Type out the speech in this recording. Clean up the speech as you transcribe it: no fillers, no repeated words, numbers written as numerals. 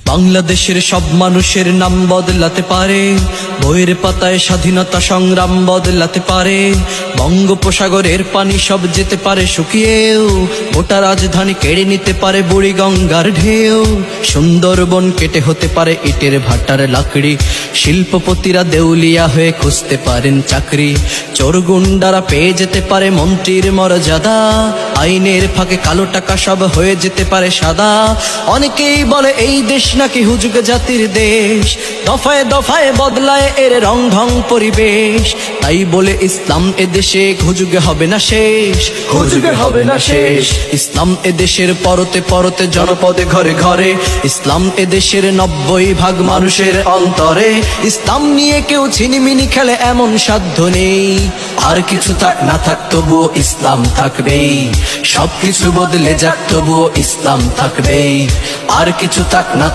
বাংলাদেশের সব মানুষের নাম বদলাতে পারে, বইয়ের পাতায় স্বাধীনতা সংগ্রাম বদলাতে পারে। বঙ্গোপসাগরের পানি সব যেতে পারে শুকিয়েও, গোটা রাজধানী কেড়ে নিতে পারে বুড়ি গঙ্গার ঢেউ। সুন্দরবন কেটে হতে পারে ইটের ভাটার লাকড়ি, শিল্পপতিরা দেউলিয়া হয়ে খুঁজতে পারেন চাকরি। চোর গুন্ডারা পেয়ে যেতে পারে মন্ত্রীর মর্যাদা, আইনের ফাঁকে কালো টাকা সব হয়ে যেতে পারে সাদা। অনেকেই বলে এই দেশ নাকি হুজুগ জাতির দেশ, দফায় দফায় বদলায় এর রং ঢং পরিবেশ। তাই বলে ইসলাম এদেশে হুজুগে হবে না শেষ, হুজুগে হবে না শেষ। ইসলাম এদেশের পরতে পরতে জনপদে ঘরে ঘরে, ইসলাম এদেশের 90% মানুষের অন্তরে। ইসলাম নিয়ে কেউ ছিনিমিনি খেলে এমন সাধ্য নেই, আর কিছু থাক না থাক তবুও ইসলাম থাকবেই। সবকিছু বদলে যাক তবুও ইসলাম থাকবেই, আর কিছু থাক না